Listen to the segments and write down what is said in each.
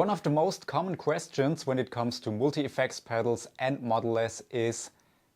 One of the most common questions when it comes to multi-effects pedals and modelless is: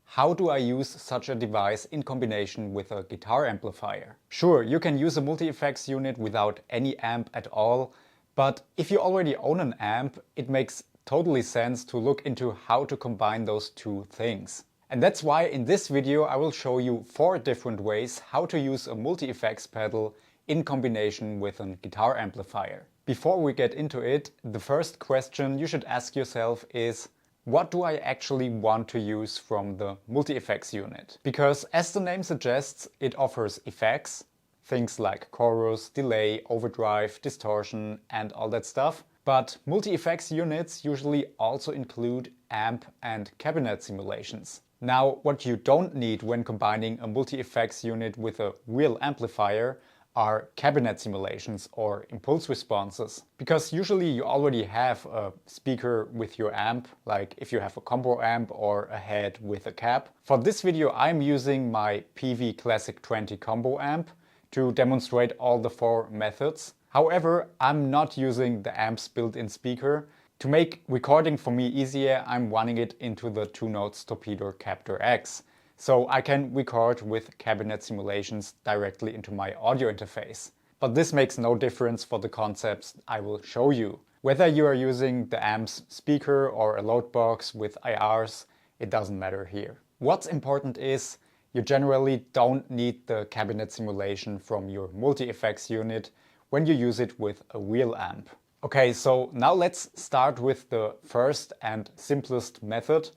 how do I use such a device in combination with a guitar amplifier? Sure, you can use a multi-effects unit without any amp at all, but if you already own an amp, it makes totally sense to look into how to combine those two things. And that's why in this video I will show you 4 different ways how to use a multi-effects pedal in combination with a guitar amplifier. Before we get into it, the first question you should ask yourself is: what do I actually want to use from the multi-effects unit? Because as the name suggests, it offers effects, things like chorus, delay, overdrive, distortion and all that stuff. But multi-effects units usually also include amp and cabinet simulations. Now, what you don't need when combining a multi-effects unit with a real amplifier are cabinet simulations or impulse responses, because usually you already have a speaker with your amp, like if you have a combo amp or a head with a cap. For this video I'm using my PV Classic 20 combo amp to demonstrate all the 4 methods. However, I'm not using the amp's built-in speaker. To make recording for me easier, I'm running it into the 2-Notes Torpedo Captor X, so I can record with cabinet simulations directly into my audio interface. But this makes no difference for the concepts I will show you. Whether you are using the amp's speaker or a load box with IRs, it doesn't matter here. What's important is you generally don't need the cabinet simulation from your multi-effects unit when you use it with a real amp. Okay, so now let's start with the first and simplest method.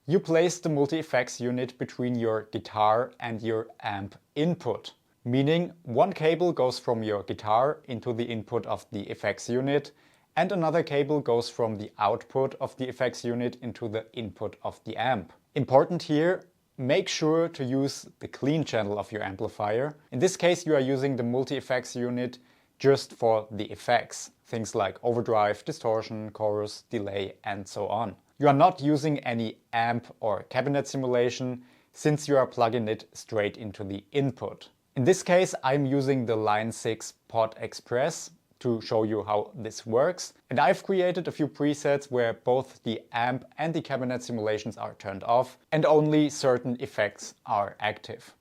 You place the multi-effects unit between your guitar and your amp input, meaning one cable goes from your guitar into the input of the effects unit and another cable goes from the output of the effects unit into the input of the amp. Important here, make sure to use the clean channel of your amplifier. In this case you are using the multi-effects unit just for the effects, things like overdrive, distortion, chorus, delay and so on. You are not using any amp or cabinet simulation since you are plugging it straight into the input. In this case I'm using the Line 6 Pod Express to show you how this works, and I've created a few presets where both the amp and the cabinet simulations are turned off and only certain effects are active.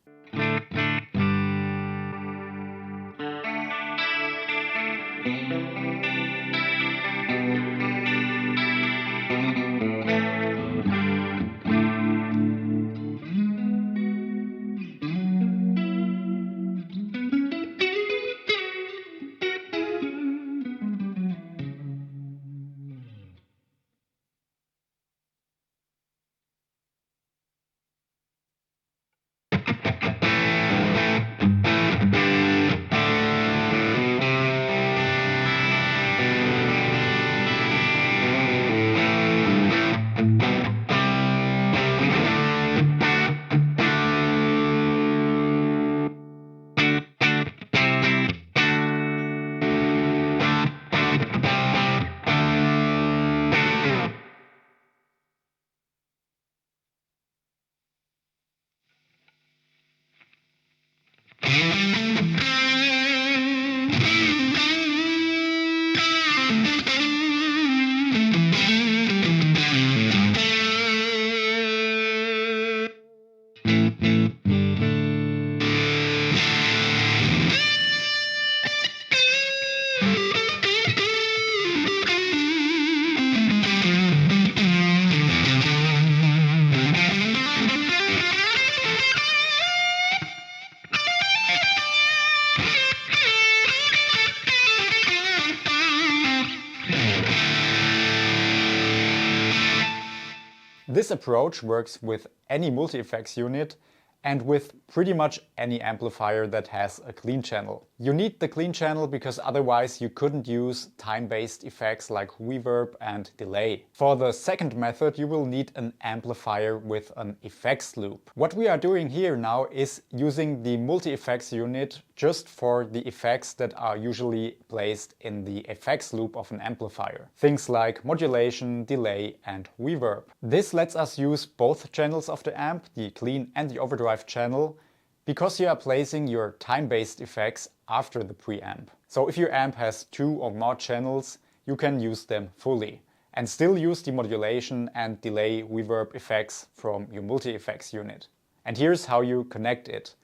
This approach works with any multi-effects unit and with pretty much any amplifier that has a clean channel. You need the clean channel because otherwise you couldn't use time-based effects like reverb and delay. For the second method you will need an amplifier with an effects loop. What we are doing here now is using the multi-effects unit just for the effects that are usually placed in the effects loop of an amplifier. Things like modulation, delay and reverb. This lets us use both channels of the amp, the clean and the overdrive channel, because you are placing your time-based effects after the preamp. So if your amp has 2 or more channels, you can use them fully and still use the modulation and delay reverb effects from your multi-effects unit. And here's how you connect it.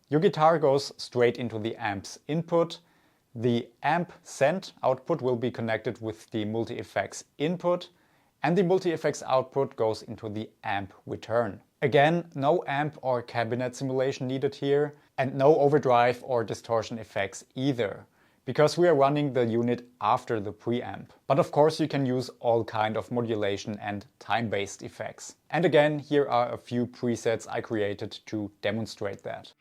Your guitar goes straight into the amp's input. The amp send output will be connected with the multi-effects input, and the multi-effects output goes into the amp return. Again, no amp or cabinet simulation needed here, and no overdrive or distortion effects either, because we are running the unit after the preamp. But of course you can use all kind of modulation and time-based effects. And again, here are a few presets I created to demonstrate that.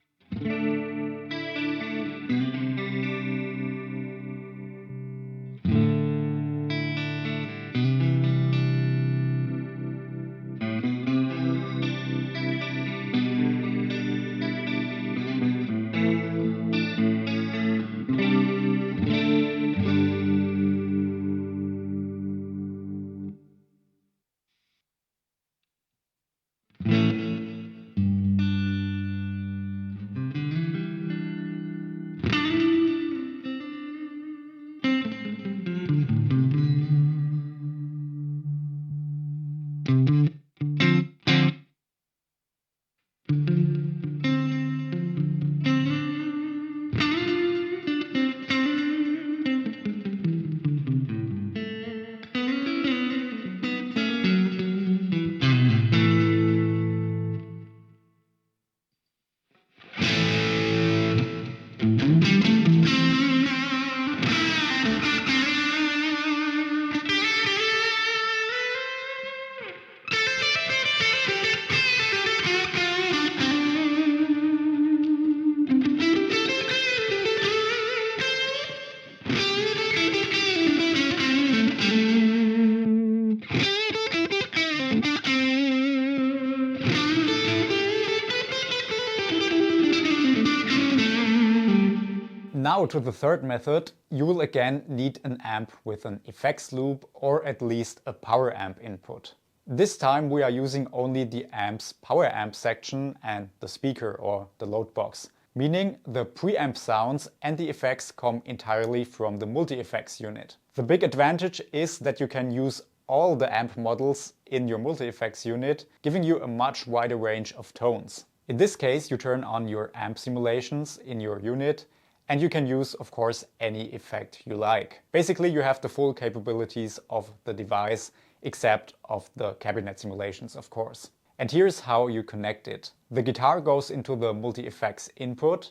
Now to the third method, you will again need an amp with an effects loop or at least a power amp input. This time we are using only the amp's power amp section and the speaker or the load box, meaning the preamp sounds and the effects come entirely from the multi-effects unit. The big advantage is that you can use all the amp models in your multi-effects unit, giving you a much wider range of tones. In this case, you turn on your amp simulations in your unit, and you can use, of course, any effect you like. Basically, you have the full capabilities of the device, except of the cabinet simulations, of course. And here's how you connect it. The guitar goes into the multi-effects input.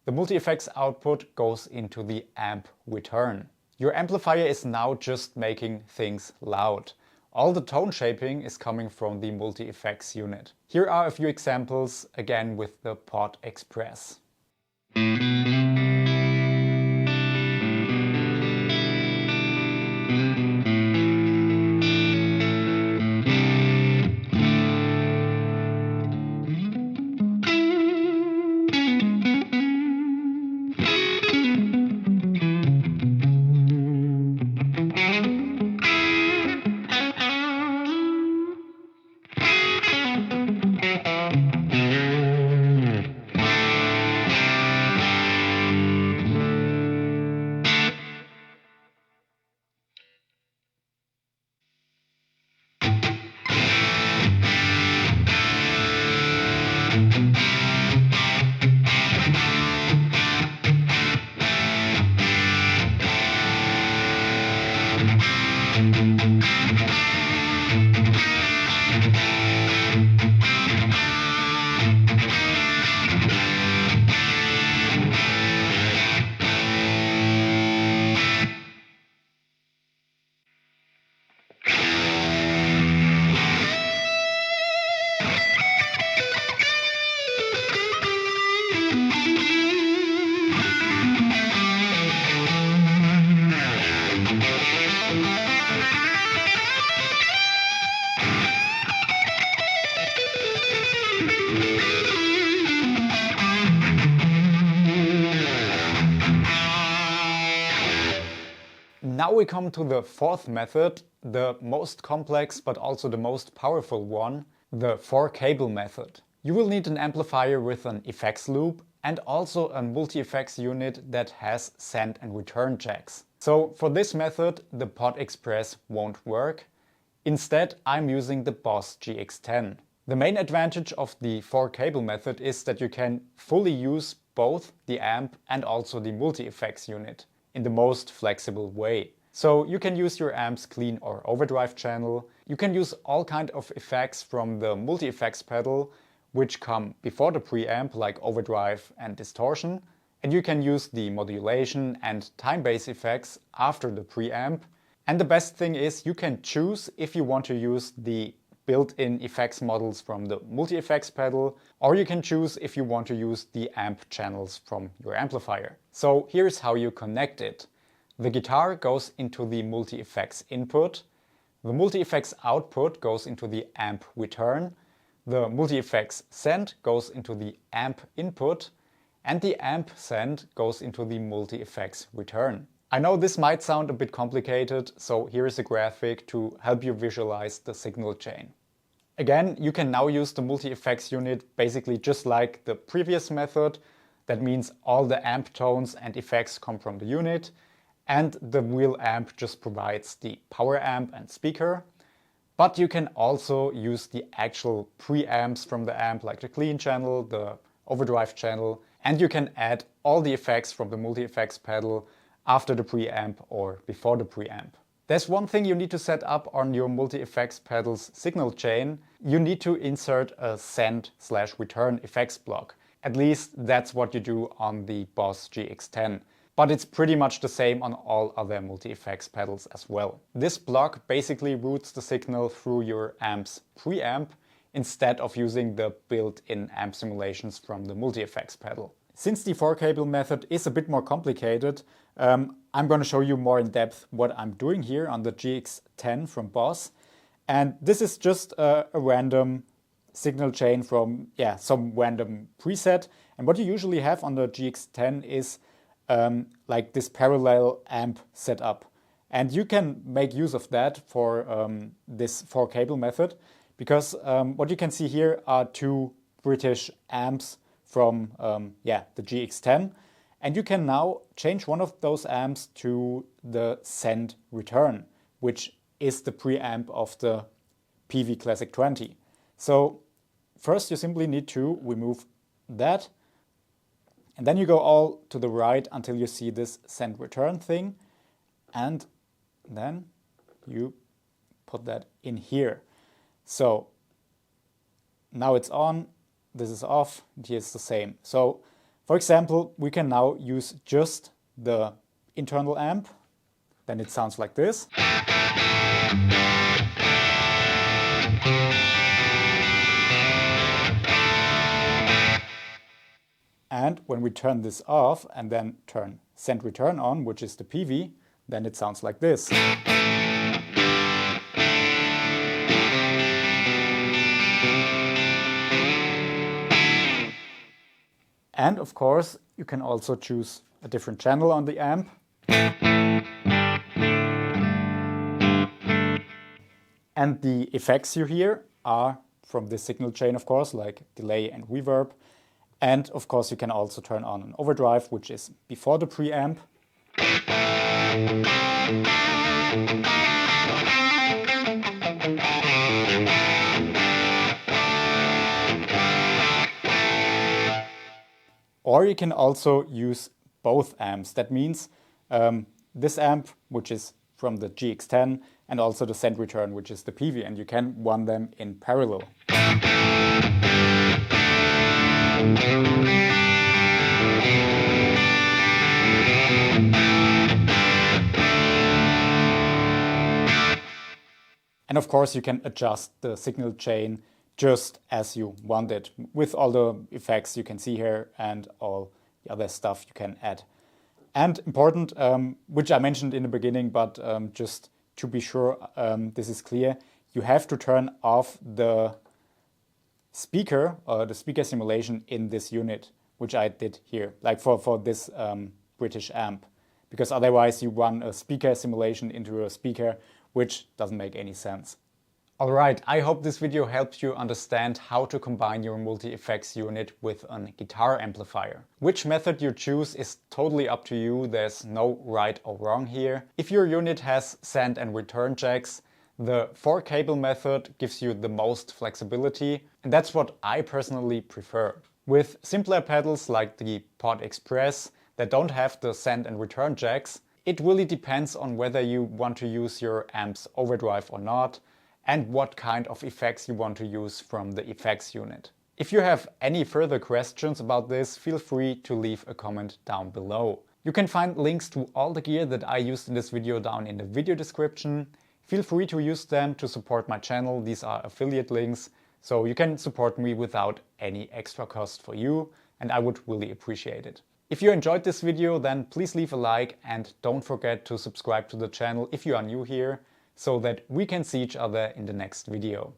The multi-effects output goes into the amp return. Your amplifier is now just making things loud. All the tone shaping is coming from the multi-effects unit. Here are a few examples, again with the Pod Express. Now we come to the fourth method, the most complex but also the most powerful one, the 4-cable method. You will need an amplifier with an effects loop and also a multi-effects unit that has send and return jacks. So for this method, the Pod Express won't work. Instead, I'm using the Boss GX10. The main advantage of the 4-cable method is that you can fully use both the amp and also the multi-effects unit in the most flexible way. So you can use your amp's clean or overdrive channel. You can use all kind of effects from the multi-effects pedal which come before the preamp, like overdrive and distortion. And you can use the modulation and time bass effects after the preamp. And the best thing is you can choose if you want to use the built-in effects models from the multi-effects pedal, or you can choose if you want to use the amp channels from your amplifier. So here's how you connect it. The guitar goes into the multi-effects input, the multi-effects output goes into the amp return, the multi-effects send goes into the amp input, and the amp send goes into the multi-effects return. I know this might sound a bit complicated, so here is a graphic to help you visualize the signal chain. Again, you can now use the multi-effects unit basically just like the previous method. That means all the amp tones and effects come from the unit, and the real amp just provides the power amp and speaker. But you can also use the actual preamps from the amp, like the clean channel, the overdrive channel, and you can add all the effects from the multi-effects pedal after the preamp or before the preamp. There's one thing you need to set up on your multi-effects pedal's signal chain. You need to insert a send/return effects block. At least that's what you do on the Boss GX10. But it's pretty much the same on all other multi-effects pedals as well. This block basically routes the signal through your amp's preamp instead of using the built-in amp simulations from the multi-effects pedal. Since the 4-cable method is a bit more complicated, I'm going to show you more in depth what I'm doing here on the GX10 from Boss. And this is just a random signal chain from some random preset. And what you usually have on the GX10 is like this parallel amp setup. And you can make use of that for this 4-cable method, because what you can see here are two British amps from the GX10. And you can now change one of those amps to the send return, which is the preamp of the PV Classic 20. So first you simply need to remove that. And then you go all to the right until you see this send return thing. And then you put that in here. So now it's on, this is off, and here's the same. So for example, we can now use just the internal amp. Then it sounds like this. And when we turn this off and then turn send return on, which is the PV, then it sounds like this. And of course, you can also choose a different channel on the amp. And the effects you hear are from the signal chain, of course, like delay and reverb. And of course, you can also turn on an overdrive, which is before the preamp. Or you can also use both amps. That means this amp, which is from the GX10, and also the send return, which is the PV, and you can run them in parallel. And of course, you can adjust the signal chain just as you want it, with all the effects you can see here and all the other stuff you can add. And important, which I mentioned in the beginning, but just to be sure this is clear, you have to turn off the speaker or the speaker simulation in this unit, which I did here, like for this British amp, because otherwise you run a speaker simulation into a speaker, which doesn't make any sense. Alright, I hope this video helps you understand how to combine your multi-effects unit with a guitar amplifier. Which method you choose is totally up to you, there's no right or wrong here. If your unit has send and return jacks, the 4-cable method gives you the most flexibility, and that's what I personally prefer. With simpler pedals like the Pod Express that don't have the send and return jacks, it really depends on whether you want to use your amp's overdrive or not, and what kind of effects you want to use from the effects unit. If you have any further questions about this, feel free to leave a comment down below. You can find links to all the gear that I used in this video down in the video description. Feel free to use them to support my channel. These are affiliate links, so you can support me without any extra cost for you, and I would really appreciate it. If you enjoyed this video, then please leave a like and don't forget to subscribe to the channel if you are new here, so that we can see each other in the next video.